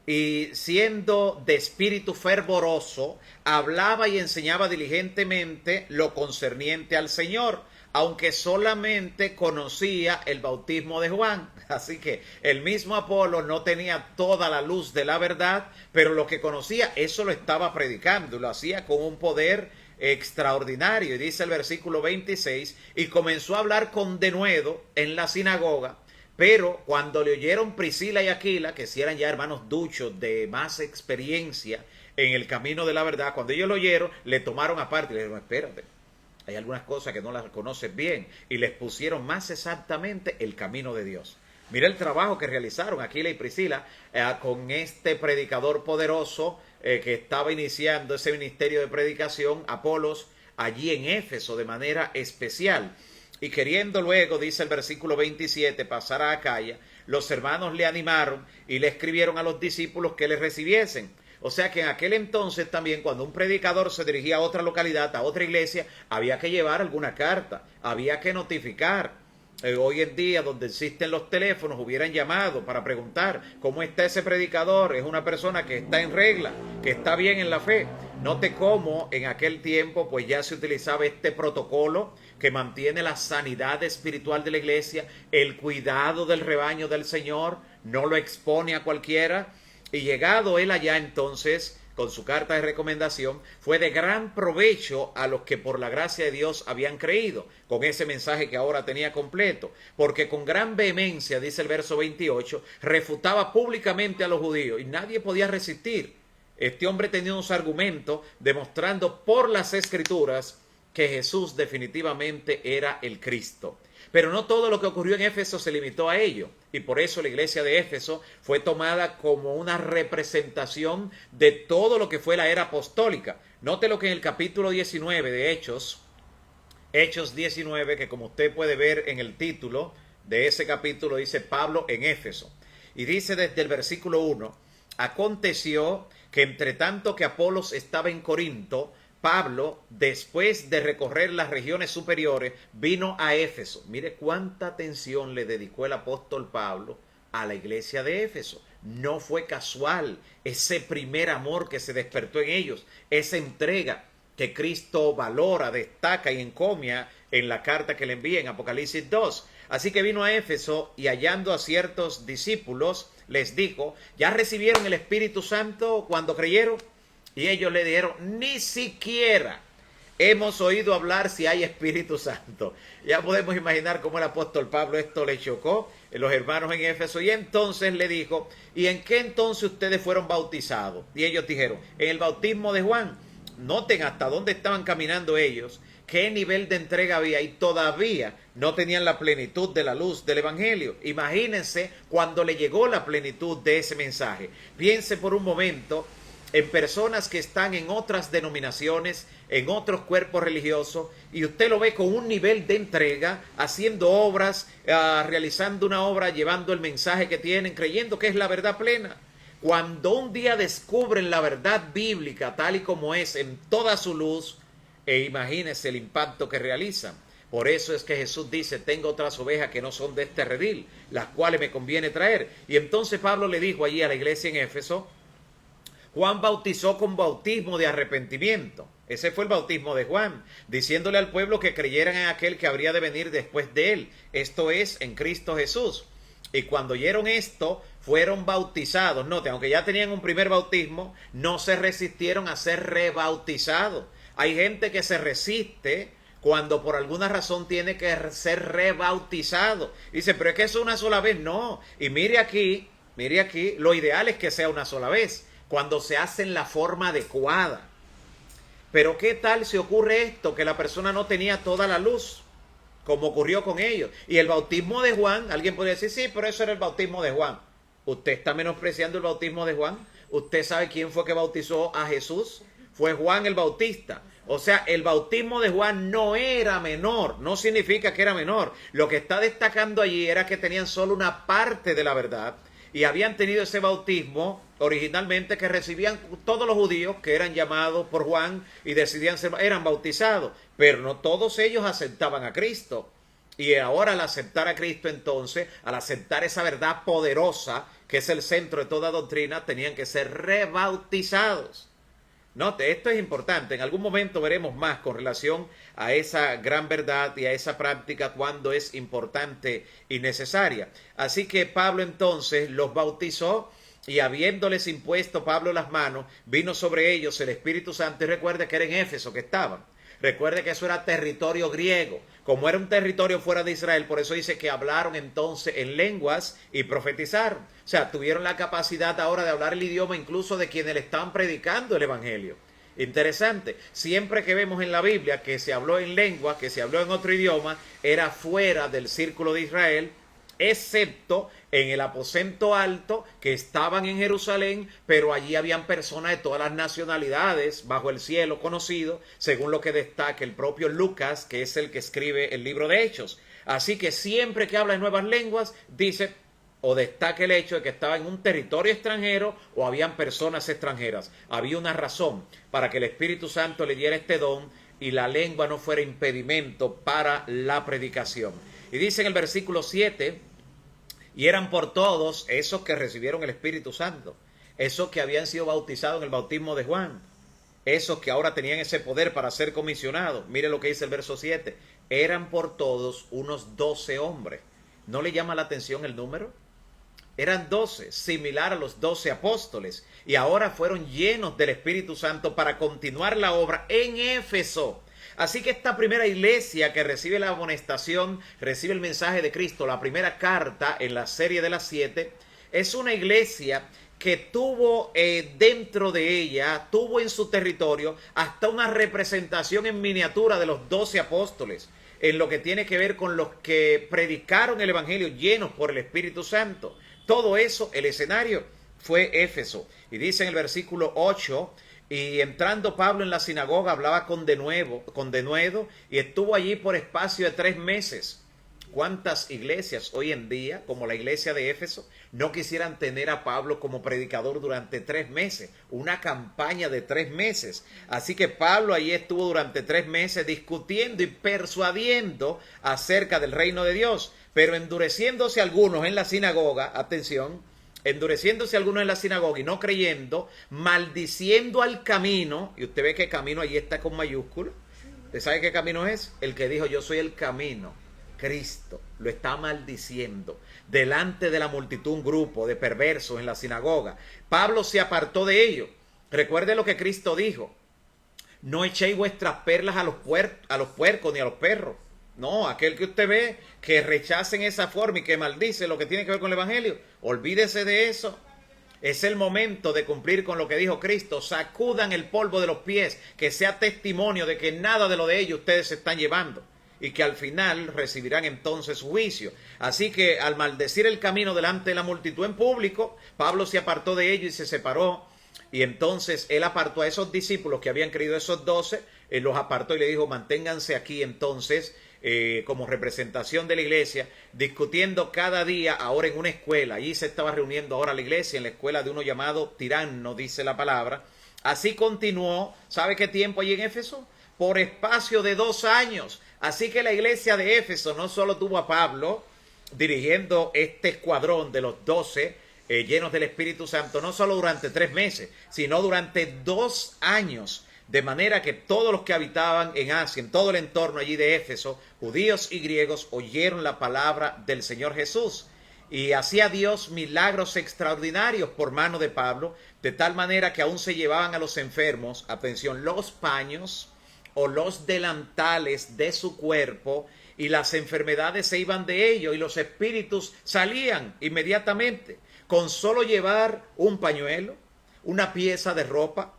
y siendo de espíritu fervoroso, hablaba y enseñaba diligentemente lo concerniente al Señor, aunque solamente conocía el bautismo de Juan. Así que el mismo Apolo no tenía toda la luz de la verdad, pero lo que conocía, eso lo estaba predicando, y lo hacía con un poder extraordinario. Y dice el versículo 26, y comenzó a hablar con denuedo en la sinagoga. Pero cuando le oyeron Priscila y Aquila, que si eran ya hermanos duchos de más experiencia en el camino de la verdad, cuando ellos lo oyeron, le tomaron aparte y le dijeron, espérate, hay algunas cosas que no las conoces bien, y les pusieron más exactamente el camino de Dios. Mira el trabajo que realizaron Aquila y Priscila con este predicador poderoso que estaba iniciando ese ministerio de predicación, Apolos, allí en Éfeso de manera especial. Y queriendo luego, dice el versículo 27, pasar a Acaya, los hermanos le animaron y le escribieron a los discípulos que le recibiesen. O sea que en aquel entonces también, cuando un predicador se dirigía a otra localidad, a otra iglesia, había que llevar alguna carta, había que notificar. Hoy en día, donde existen los teléfonos, hubieran llamado para preguntar cómo está ese predicador, es una persona que está en regla, que está bien en la fe. Note cómo en aquel tiempo pues ya se utilizaba este protocolo que mantiene la sanidad espiritual de la iglesia, el cuidado del rebaño del Señor, no lo expone a cualquiera. Y llegado él allá entonces, con su carta de recomendación, fue de gran provecho a los que por la gracia de Dios habían creído, con ese mensaje que ahora tenía completo, porque con gran vehemencia, dice el verso 28, refutaba públicamente a los judíos y nadie podía resistir. Este hombre tenía unos argumentos demostrando por las Escrituras que Jesús definitivamente era el Cristo. Pero no todo lo que ocurrió en Éfeso se limitó a ello, y por eso la iglesia de Éfeso fue tomada como una representación de todo lo que fue la era apostólica. Note lo que en el capítulo 19 de Hechos 19, que como usted puede ver en el título de ese capítulo, dice Pablo en Éfeso. Y dice desde el versículo 1, aconteció que entre tanto que Apolos estaba en Corinto, Pablo, después de recorrer las regiones superiores, vino a Éfeso. Mire cuánta atención le dedicó el apóstol Pablo a la iglesia de Éfeso. No fue casual ese primer amor que se despertó en ellos, esa entrega que Cristo valora, destaca y encomia en la carta que le envía en Apocalipsis 2. Así que vino a Éfeso y hallando a ciertos discípulos, les dijo, ¿ya recibieron el Espíritu Santo cuando creyeron? Y ellos le dijeron, ni siquiera hemos oído hablar si hay Espíritu Santo. Ya podemos imaginar cómo el apóstol Pablo esto le chocó a los hermanos en Éfeso. Y entonces le dijo, ¿y en qué entonces ustedes fueron bautizados? Y ellos dijeron, en el bautismo de Juan. Noten hasta dónde estaban caminando ellos, qué nivel de entrega había, y todavía no tenían la plenitud de la luz del Evangelio. Imagínense cuando le llegó la plenitud de ese mensaje. Piense por un momento en personas que están en otras denominaciones, en otros cuerpos religiosos, y usted lo ve con un nivel de entrega, haciendo obras, realizando una obra, llevando el mensaje que tienen, creyendo que es la verdad plena. Cuando un día descubren la verdad bíblica tal y como es en toda su luz, imagínense el impacto que realizan. Por eso es que Jesús dice, tengo otras ovejas que no son de este redil, las cuales me conviene traer. Y entonces Pablo le dijo allí a la iglesia en Éfeso, Juan bautizó con bautismo de arrepentimiento. Ese fue el bautismo de Juan, diciéndole al pueblo que creyeran en aquel que habría de venir después de él, esto es, en Cristo Jesús. Y cuando oyeron esto, fueron bautizados. Note, aunque ya tenían un primer bautismo, no se resistieron a ser rebautizados. Hay gente que se resiste cuando por alguna razón tiene que ser rebautizado. Dice, pero es que eso es una sola vez. No. Y mire aquí, lo ideal es que sea una sola vez, cuando se hace en la forma adecuada. Pero ¿qué tal si ocurre esto? Que la persona no tenía toda la luz, como ocurrió con ellos. Y el bautismo de Juan, alguien podría decir, sí, pero eso era el bautismo de Juan. ¿Usted está menospreciando el bautismo de Juan? ¿Usted sabe quién fue que bautizó a Jesús? Fue Juan el Bautista. O sea, el bautismo de Juan no era menor, no significa que era menor. Lo que está destacando allí era que tenían solo una parte de la verdad y habían tenido ese bautismo originalmente que recibían todos los judíos que eran llamados por Juan y decidían ser, eran bautizados, pero no todos ellos aceptaban a Cristo. Y ahora al aceptar a Cristo entonces, al aceptar esa verdad poderosa que es el centro de toda doctrina, tenían que ser rebautizados. Note, esto es importante. En algún momento veremos más con relación a esa gran verdad y a esa práctica cuando es importante y necesaria. Así que Pablo entonces los bautizó y habiéndoles impuesto Pablo las manos, vino sobre ellos el Espíritu Santo. Y recuerde que era en Éfeso que estaban. Recuerde que eso era territorio griego. Como era un territorio fuera de Israel, por eso dice que hablaron entonces en lenguas y profetizaron. O sea, tuvieron la capacidad ahora de hablar el idioma incluso de quienes le estaban predicando el evangelio. Interesante. Siempre que vemos en la Biblia que se habló en lengua, que se habló en otro idioma, era fuera del círculo de Israel, excepto en el aposento alto que estaban en Jerusalén, pero allí habían personas de todas las nacionalidades bajo el cielo conocido, según lo que destaca el propio Lucas, que es el que escribe el libro de Hechos. Así que siempre que habla en nuevas lenguas, dice o destaca el hecho de que estaba en un territorio extranjero o habían personas extranjeras. Había una razón para que el Espíritu Santo le diera este don y la lengua no fuera impedimento para la predicación. Y dice en el versículo 7, y eran por todos esos que recibieron el Espíritu Santo, esos que habían sido bautizados en el bautismo de Juan. esos que ahora tenían ese poder para ser comisionados, mire lo que dice el verso 7, eran por todos unos 12 hombres. ¿No le llama la atención el número? Eran 12, similar a los 12 apóstoles, y ahora fueron llenos del Espíritu Santo para continuar la obra en Éfeso. Así que esta primera iglesia que recibe la amonestación, recibe el mensaje de Cristo, la primera carta en la serie de las 7, es una iglesia que tuvo dentro de ella, tuvo en su territorio hasta una representación en miniatura de los 12 apóstoles, en lo que tiene que ver con los que predicaron el Evangelio llenos por el Espíritu Santo. Todo eso, el escenario fue Éfeso. Y dice en el versículo 8, y entrando Pablo en la sinagoga hablaba con denuedo y estuvo allí por espacio de 3 meses. ¿Cuántas iglesias hoy en día, como la iglesia de Éfeso, no quisieran tener a Pablo como predicador durante 3 meses? Una campaña de 3 meses. Así que Pablo allí estuvo durante 3 meses discutiendo y persuadiendo acerca del reino de Dios. Pero endureciéndose algunos en la sinagoga, atención, endureciéndose algunos en la sinagoga y no creyendo, maldiciendo al camino, y usted ve que camino allí está con mayúscula. ¿Usted sabe qué camino es? El que dijo yo soy el camino. Cristo lo está maldiciendo delante de la multitud, un grupo de perversos en la sinagoga. Pablo se apartó de ellos. Recuerde lo que Cristo dijo: no echéis vuestras perlas a los puercos ni a los perros. No, aquel que usted ve que rechacen esa forma y que maldice lo que tiene que ver con el Evangelio, olvídese de eso. Es el momento de cumplir con lo que dijo Cristo. Sacudan el polvo de los pies, que sea testimonio de que nada de lo de ellos ustedes se están llevando, y que al final recibirán entonces su juicio. Así que al maldecir el camino delante de la multitud en público, Pablo se apartó de ellos y se separó. Y entonces él apartó a esos discípulos que habían creído, esos 12, él los apartó y le dijo: manténganse aquí entonces como representación de la iglesia, discutiendo cada día ahora en una escuela. Allí se estaba reuniendo ahora la iglesia en la escuela de uno llamado Tirano, dice la palabra. Así continuó. ¿Sabe qué tiempo allí en Éfeso? Por espacio de 2 años. Así que la iglesia de Éfeso no solo tuvo a Pablo dirigiendo este escuadrón de los 12 llenos del Espíritu Santo, no solo durante 3 meses, sino durante 2 años. De manera que todos los que habitaban en Asia, en todo el entorno allí de Éfeso, judíos y griegos, oyeron la palabra del Señor Jesús. Y hacía Dios milagros extraordinarios por mano de Pablo, de tal manera que aún se llevaban a los enfermos, atención, los paños o los delantales de su cuerpo, y las enfermedades se iban de ellos y los espíritus salían inmediatamente. Con solo llevar un pañuelo, una pieza de ropa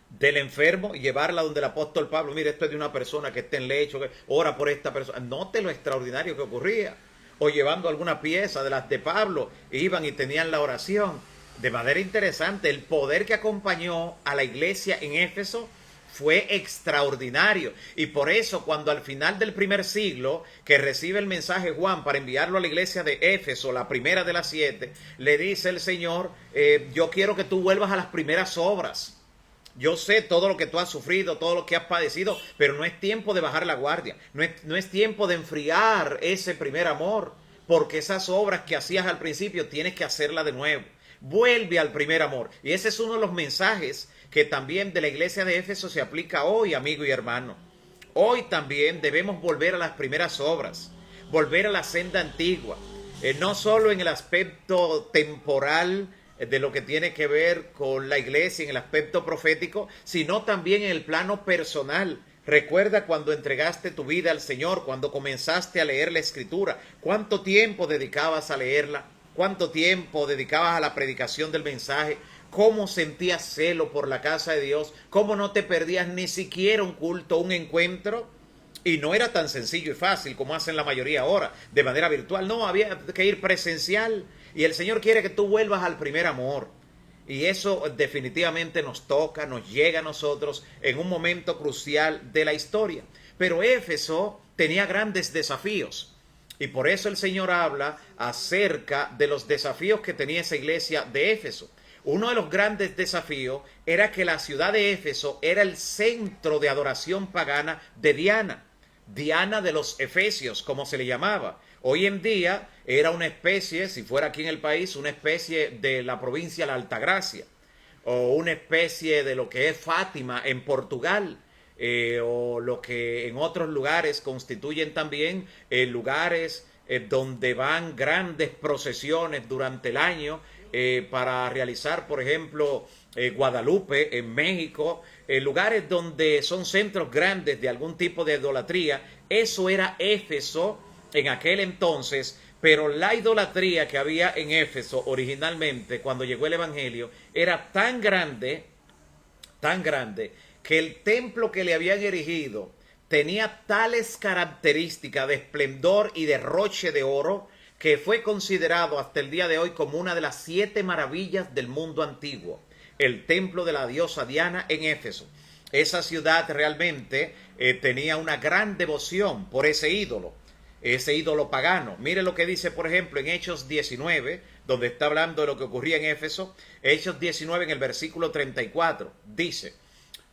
del enfermo y llevarla donde el apóstol Pablo: mire, esto es de una persona que está en lecho, que ora por esta persona. Note lo extraordinario que ocurría. O llevando alguna pieza de las de Pablo, iban y tenían la oración. De manera interesante, el poder que acompañó a la iglesia en Éfeso fue extraordinario. Y por eso, cuando al final del primer siglo, que recibe el mensaje Juan para enviarlo a la iglesia de Éfeso, la primera de las 7, le dice el Señor: yo quiero que tú vuelvas a las primeras obras. Yo sé todo lo que tú has sufrido, todo lo que has padecido, pero no es tiempo de bajar la guardia. No es tiempo de enfriar ese primer amor, porque esas obras que hacías al principio tienes que hacerlas de nuevo. Vuelve al primer amor. Y ese es uno de los mensajes que también de la iglesia de Éfeso se aplica hoy, amigo y hermano. Hoy también debemos volver a las primeras obras, volver a la senda antigua, no solo en el aspecto temporal de lo que tiene que ver con la iglesia, en el aspecto profético, sino también en el plano personal. Recuerda cuando entregaste tu vida al Señor, cuando comenzaste a leer la Escritura, ¿cuánto tiempo dedicabas a leerla? ¿Cuánto tiempo dedicabas a la predicación del mensaje? ¿Cómo sentías celo por la casa de Dios? ¿Cómo no te perdías ni siquiera un culto, un encuentro? Y no era tan sencillo y fácil como hacen la mayoría ahora, de manera virtual. No, había que ir presencial. Y el Señor quiere que tú vuelvas al primer amor. Y eso definitivamente nos toca, nos llega a nosotros en un momento crucial de la historia. Pero Éfeso tenía grandes desafíos. Y por eso el Señor habla acerca de los desafíos que tenía esa iglesia de Éfeso. Uno de los grandes desafíos era que la ciudad de Éfeso era el centro de adoración pagana de Diana. Diana de los Efesios, como se le llamaba. Hoy en día era una especie, si fuera aquí en el país, una especie de la provincia de la Altagracia. o una especie de lo que es Fátima en Portugal, o lo que en otros lugares constituyen también lugares donde van grandes procesiones durante el año para realizar, por ejemplo, Guadalupe en México, lugares donde son centros grandes de algún tipo de idolatría. Eso era Éfeso en aquel entonces, pero la idolatría que había en Éfeso originalmente cuando llegó el Evangelio era tan grande, que el templo que le habían erigido tenía tales características de esplendor y derroche de oro que fue considerado hasta el día de hoy como una de las 7 maravillas del mundo antiguo. El templo de la diosa Diana en Éfeso. Esa ciudad realmente tenía una gran devoción por ese ídolo pagano. Mire lo que dice, por ejemplo, en Hechos 19, donde está hablando de lo que ocurría en Éfeso. Hechos 19 en el versículo 34, dice,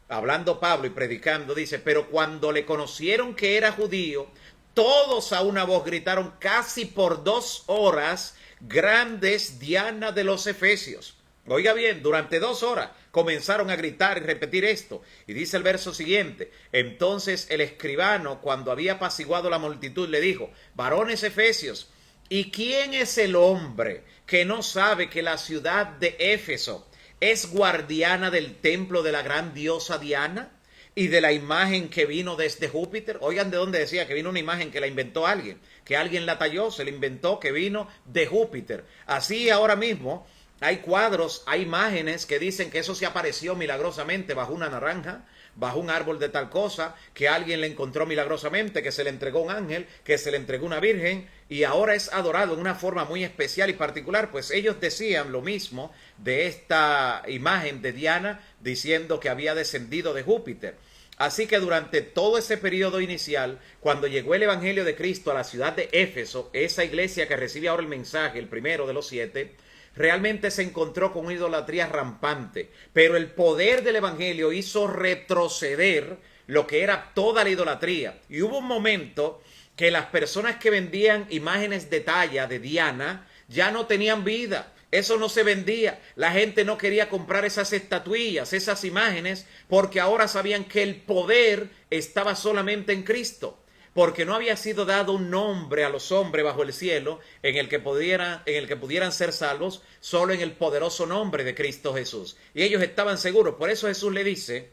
hablando Pablo y predicando, dice, pero cuando le conocieron que era judío, todos a una voz gritaron casi por 2 horas, grande es Diana de los Efesios. Oiga bien, durante 2 horas comenzaron a gritar y repetir esto. Y dice el verso siguiente, entonces el escribano, cuando había apaciguado la multitud, le dijo, varones efesios, ¿y quién es el hombre que no sabe que la ciudad de Éfeso es guardiana del templo de la gran diosa Diana y de la imagen que vino desde Júpiter? Oigan de dónde decía que vino una imagen que la inventó alguien, que alguien la talló, se la inventó, que vino de Júpiter. Así ahora mismo hay cuadros, hay imágenes que dicen que eso se apareció milagrosamente bajo una naranja, bajo un árbol de tal cosa, que alguien le encontró milagrosamente, que se le entregó un ángel, que se le entregó una virgen, y ahora es adorado en una forma muy especial y particular. Pues ellos decían lo mismo de esta imagen de Diana, diciendo que había descendido de Júpiter. Así que durante todo ese periodo inicial, cuando llegó el Evangelio de Cristo a la ciudad de Éfeso, esa iglesia que recibe ahora el mensaje, el primero de los 7, realmente se encontró con una idolatría rampante, pero el poder del Evangelio hizo retroceder lo que era toda la idolatría. Y hubo un momento que las personas que vendían imágenes de talla de Diana ya no tenían vida. Eso no se vendía. La gente no quería comprar esas estatuillas, esas imágenes, porque ahora sabían que el poder estaba solamente en Cristo. Porque no había sido dado un nombre a los hombres bajo el cielo en el que pudieran ser salvos, solo en el poderoso nombre de Cristo Jesús. Y ellos estaban seguros. Por eso Jesús le dice,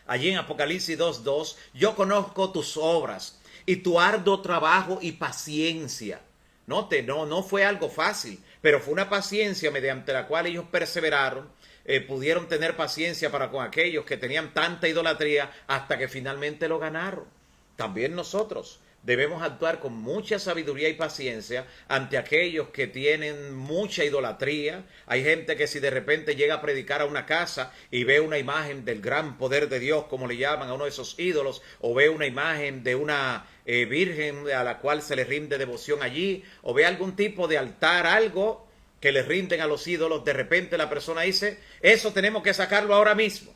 allí en Apocalipsis 2:2, yo conozco tus obras y tu arduo trabajo y paciencia. Note, no fue algo fácil, pero fue una paciencia mediante la cual ellos perseveraron, pudieron tener paciencia para con aquellos que tenían tanta idolatría hasta que finalmente lo ganaron. También nosotros debemos actuar con mucha sabiduría y paciencia ante aquellos que tienen mucha idolatría. Hay gente que si de repente llega a predicar a una casa y ve una imagen del gran poder de Dios, como le llaman a uno de esos ídolos, o ve una imagen de una virgen a la cual se le rinde devoción allí, o ve algún tipo de altar, algo que le rinden a los ídolos, de repente la persona dice, eso tenemos que sacarlo ahora mismo.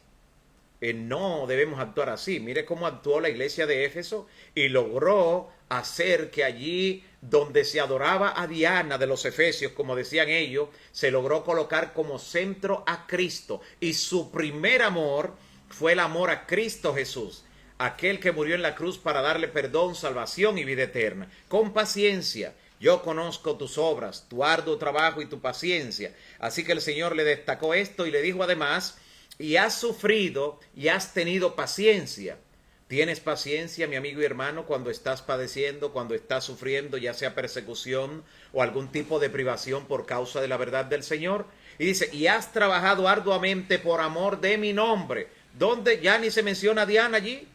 No debemos actuar así. Mire cómo actuó la iglesia de Éfeso y logró hacer que allí donde se adoraba a Diana de los Efesios, como decían ellos, se logró colocar como centro a Cristo. Y su primer amor fue el amor a Cristo Jesús, aquel que murió en la cruz para darle perdón, salvación y vida eterna. Con paciencia. Yo conozco tus obras, tu arduo trabajo y tu paciencia. Así que el Señor le destacó esto y le dijo además, y has sufrido y has tenido paciencia. ¿Tienes paciencia, mi amigo y hermano, cuando estás padeciendo, cuando estás sufriendo, ya sea persecución o algún tipo de privación por causa de la verdad del Señor? Y dice, y has trabajado arduamente por amor de mi nombre. ¿Dónde? Ya ni se menciona a Diana allí.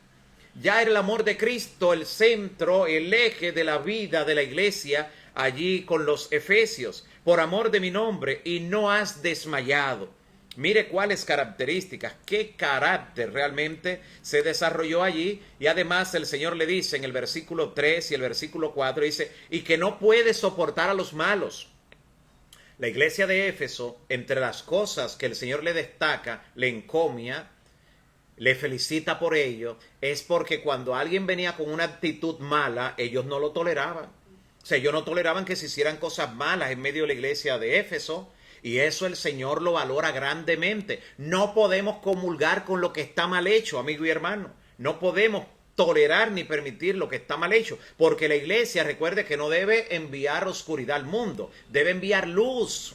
Ya era el amor de Cristo el centro, el eje de la vida de la iglesia allí con los efesios. Por amor de mi nombre, y no has desmayado. Mire cuáles características, qué carácter realmente se desarrolló allí. Y además el Señor le dice en el versículo 3 y el versículo 4, dice, y que no puede soportar a los malos. La iglesia de Éfeso, entre las cosas que el Señor le destaca, le encomia, le felicita por ello, es porque cuando alguien venía con una actitud mala, ellos no lo toleraban. O sea, ellos no toleraban que se hicieran cosas malas en medio de la iglesia de Éfeso. Y eso el Señor lo valora grandemente. No podemos comulgar con lo que está mal hecho, amigo y hermano. No podemos tolerar ni permitir lo que está mal hecho, porque la iglesia, recuerde que no debe enviar oscuridad al mundo, debe enviar luz.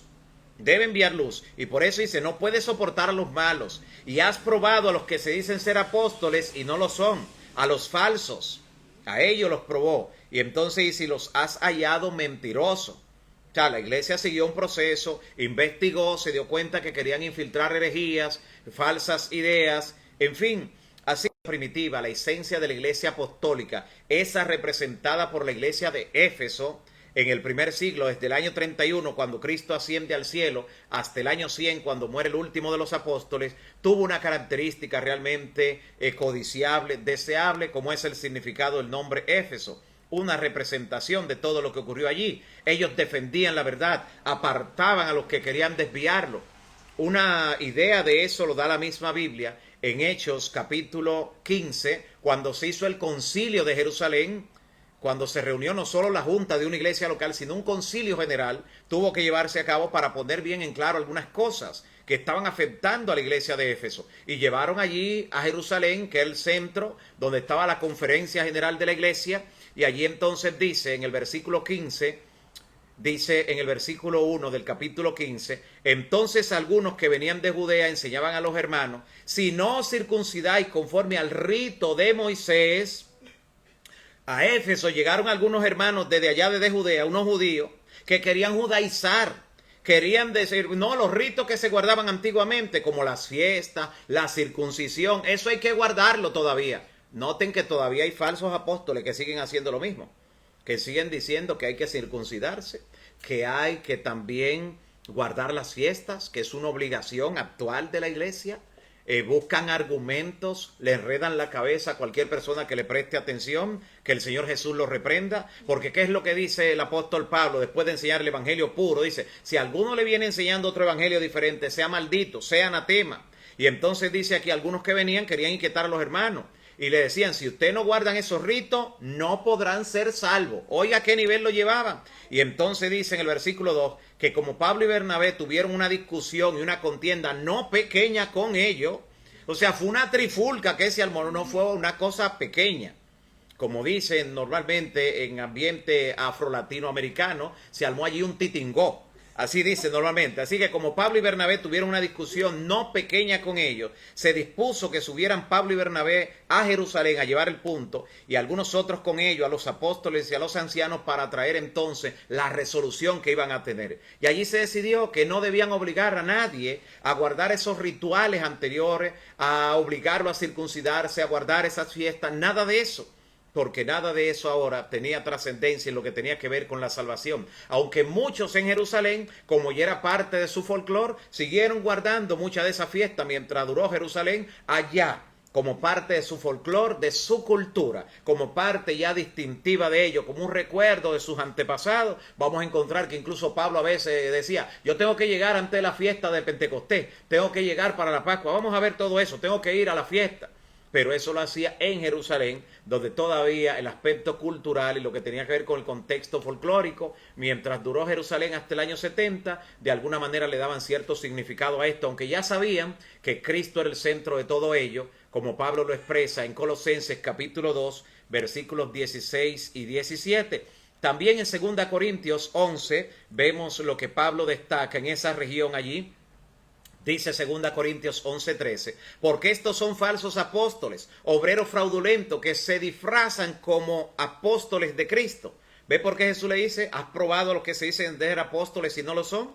Debe enviar luz. Y por eso dice, no puedes soportar a los malos. Y has probado a los que se dicen ser apóstoles y no lo son, a los falsos. A ellos los probó. Y entonces dice, los has hallado mentirosos. O sea, la iglesia siguió un proceso, investigó, se dio cuenta que querían infiltrar herejías, falsas ideas, en fin. Así primitiva, la esencia de la iglesia apostólica, esa representada por la iglesia de Éfeso, en el primer siglo, desde el año 31, cuando Cristo asciende al cielo, hasta el año 100, cuando muere el último de los apóstoles, tuvo una característica realmente codiciable, deseable, como es el significado del nombre Éfeso, una representación de todo lo que ocurrió allí. Ellos defendían la verdad, apartaban a los que querían desviarlo. Una idea de eso lo da la misma Biblia en Hechos capítulo 15, cuando se hizo el concilio de Jerusalén. Cuando se reunió no solo la junta de una iglesia local, sino un concilio general, tuvo que llevarse a cabo para poner bien en claro algunas cosas que estaban afectando a la iglesia de Éfeso. Y llevaron allí a Jerusalén, que es el centro donde estaba la conferencia general de la iglesia, y allí entonces dice en el versículo 15, dice en el versículo 1 del capítulo 15, entonces algunos que venían de Judea enseñaban a los hermanos, si no os circuncidáis conforme al rito de Moisés. A Éfeso llegaron algunos hermanos desde allá de Judea, unos judíos, que querían judaizar, querían decir, no, los ritos que se guardaban antiguamente, como las fiestas, la circuncisión, eso hay que guardarlo todavía. Noten que todavía hay falsos apóstoles que siguen haciendo lo mismo, que siguen diciendo que hay que circuncidarse, que hay que también guardar las fiestas, que es una obligación actual de la iglesia. Buscan argumentos, le enredan la cabeza a cualquier persona que le preste atención, que el Señor Jesús los reprenda, porque ¿qué es lo que dice el apóstol Pablo después de enseñar el evangelio puro? Dice, si alguno le viene enseñando otro evangelio diferente, sea maldito, sea anatema. Y entonces dice aquí, algunos que venían querían inquietar a los hermanos, y le decían, si ustedes no guardan esos ritos, no podrán ser salvos. Oiga, ¿qué nivel lo llevaban? Y entonces dice en el versículo 2, que como Pablo y Bernabé tuvieron una discusión y una contienda no pequeña con ellos, o sea, fue una trifulca que se armó, no fue una cosa pequeña. Como dicen normalmente en ambiente afro-latinoamericano, se armó allí un titingó. Así dice normalmente. Así que como Pablo y Bernabé tuvieron una discusión no pequeña con ellos, se dispuso que subieran Pablo y Bernabé a Jerusalén a llevar el punto, y algunos otros con ellos, a los apóstoles y a los ancianos, para traer entonces la resolución que iban a tener. Y allí se decidió que no debían obligar a nadie a guardar esos rituales anteriores, a obligarlo a circuncidarse, a guardar esas fiestas, nada de eso. Porque nada de eso ahora tenía trascendencia en lo que tenía que ver con la salvación. Aunque muchos en Jerusalén, como ya era parte de su folclore, siguieron guardando muchas de esas fiestas mientras duró Jerusalén allá, como parte de su folclore, de su cultura, como parte ya distintiva de ellos, como un recuerdo de sus antepasados. Vamos a encontrar que incluso Pablo a veces decía, yo tengo que llegar antes de la fiesta de Pentecostés, tengo que llegar para la Pascua, vamos a ver todo eso, tengo que ir a la fiesta. Pero eso lo hacía en Jerusalén, donde todavía el aspecto cultural y lo que tenía que ver con el contexto folclórico, mientras duró Jerusalén hasta el año 70, de alguna manera le daban cierto significado a esto, aunque ya sabían que Cristo era el centro de todo ello, como Pablo lo expresa en Colosenses capítulo 2, versículos 16 y 17. También en 2 Corintios 11 vemos lo que Pablo destaca en esa región allí. Dice 2 Corintios 11:13, porque estos son falsos apóstoles, obreros fraudulentos que se disfrazan como apóstoles de Cristo. ¿Ve por qué Jesús le dice, has probado a los que se dicen de ser apóstoles y no lo son?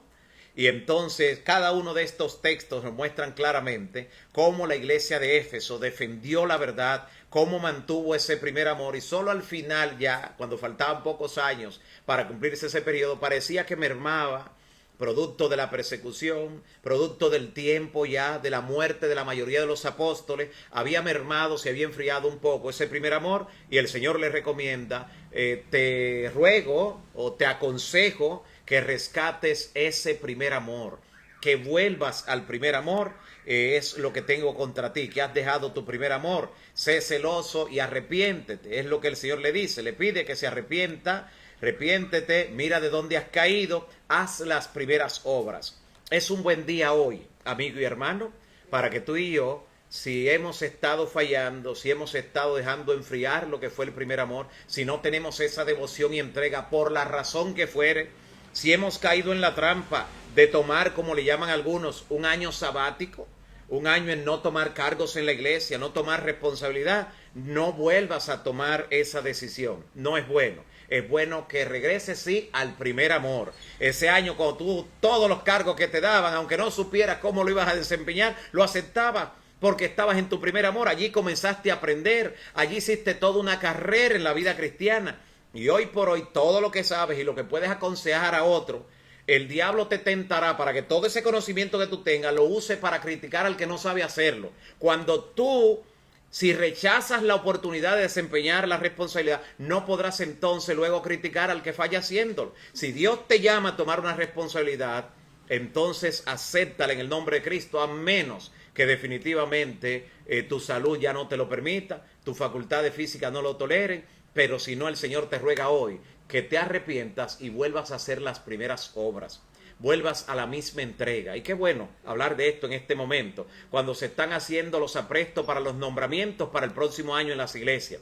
Y entonces cada uno de estos textos nos muestran claramente cómo la iglesia de Éfeso defendió la verdad, cómo mantuvo ese primer amor, y solo al final ya, cuando faltaban pocos años para cumplirse ese periodo, parecía que mermaba, producto de la persecución, producto del tiempo ya, de la muerte de la mayoría de los apóstoles, había mermado, se había enfriado un poco ese primer amor, y el Señor le recomienda, te ruego o te aconsejo que rescates ese primer amor, que vuelvas al primer amor, es lo que tengo contra ti, que has dejado tu primer amor, sé celoso y arrepiéntete, es lo que el Señor le dice, le pide que se arrepienta. Arrepiéntete, mira de dónde has caído, haz las primeras obras. Es un buen día hoy, amigo y hermano, para que tú y yo, si hemos estado fallando, si hemos estado dejando enfriar lo que fue el primer amor, si no tenemos esa devoción y entrega por la razón que fuere, si hemos caído en la trampa de tomar, como le llaman algunos, un año sabático, un año en no tomar cargos en la iglesia, no tomar responsabilidad, no vuelvas a tomar esa decisión. No es bueno. Es bueno que regreses, sí, al primer amor. Ese año cuando tú todos los cargos que te daban, aunque no supieras cómo lo ibas a desempeñar, lo aceptabas porque estabas en tu primer amor. Allí comenzaste a aprender, allí hiciste toda una carrera en la vida cristiana. Y hoy por hoy todo lo que sabes y lo que puedes aconsejar a otro, el diablo te tentará para que todo ese conocimiento que tú tengas lo uses para criticar al que no sabe hacerlo. Cuando tú, si rechazas la oportunidad de desempeñar la responsabilidad, no podrás entonces luego criticar al que falla haciéndolo. Si Dios te llama a tomar una responsabilidad, entonces acéptala en el nombre de Cristo, a menos que definitivamente tu salud ya no te lo permita, tu facultad de física no lo toleren, pero si no, el Señor te ruega hoy que te arrepientas y vuelvas a hacer las primeras obras, vuelvas a la misma entrega. Y qué bueno hablar de esto en este momento, cuando se están haciendo los aprestos para los nombramientos para el próximo año en las iglesias,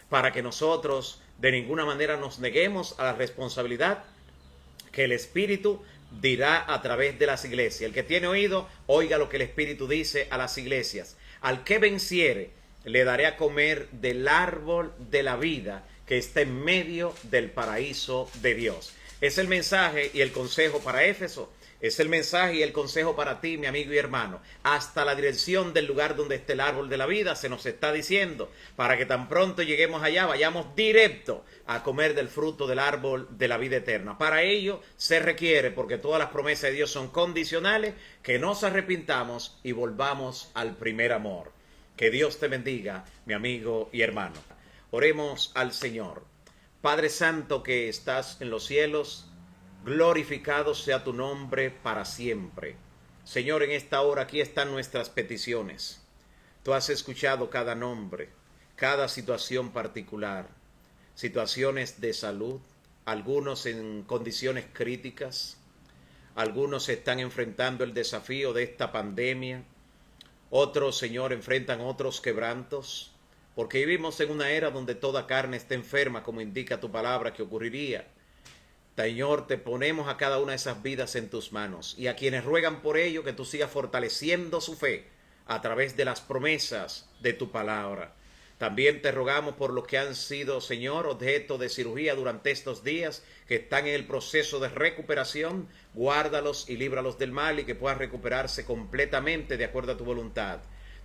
para que nosotros de ninguna manera nos neguemos a la responsabilidad que el Espíritu dirá a través de las iglesias. El que tiene oído, oiga lo que el Espíritu dice a las iglesias. Al que venciere, le daré a comer del árbol de la vida que está en medio del paraíso de Dios. Es el mensaje y el consejo para Éfeso. Es el mensaje y el consejo para ti, mi amigo y hermano. Hasta la dirección del lugar donde esté el árbol de la vida se nos está diciendo, para que tan pronto lleguemos allá, vayamos directo a comer del fruto del árbol de la vida eterna. Para ello se requiere, porque todas las promesas de Dios son condicionales, que nos arrepintamos y volvamos al primer amor. Que Dios te bendiga, mi amigo y hermano. Oremos al Señor. Padre Santo que estás en los cielos, glorificado sea tu nombre para siempre. Señor, en esta hora aquí están nuestras peticiones. Tú has escuchado cada nombre, cada situación particular, situaciones de salud, algunos en condiciones críticas, algunos están enfrentando el desafío de esta pandemia, otros, Señor, enfrentan otros quebrantos, porque vivimos en una era donde toda carne está enferma, como indica tu palabra que ocurriría. Señor, te ponemos a cada una de esas vidas en tus manos y a quienes ruegan por ello que tú sigas fortaleciendo su fe a través de las promesas de tu palabra. También te rogamos por los que han sido, Señor, objeto de cirugía durante estos días, que están en el proceso de recuperación. Guárdalos y líbralos del mal y que puedan recuperarse completamente de acuerdo a tu voluntad.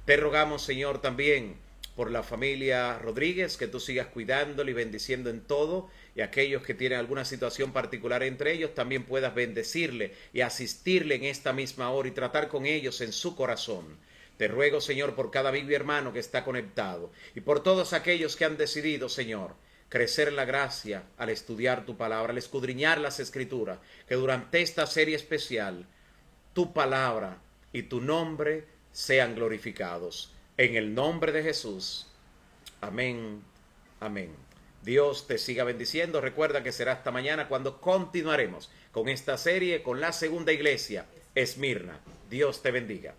Te rogamos, Señor, también por la familia Rodríguez, que tú sigas cuidándole y bendiciendo en todo, y aquellos que tienen alguna situación particular entre ellos, también puedas bendecirle y asistirle en esta misma hora y tratar con ellos en su corazón. Te ruego, Señor, por cada amigo y hermano que está conectado y por todos aquellos que han decidido, Señor, crecer en la gracia al estudiar tu palabra, al escudriñar las Escrituras, que durante esta serie especial tu palabra y tu nombre sean glorificados. En el nombre de Jesús. Amén. Amén. Dios te siga bendiciendo. Recuerda que será hasta mañana cuando continuaremos con esta serie con la segunda iglesia, Esmirna. Dios te bendiga.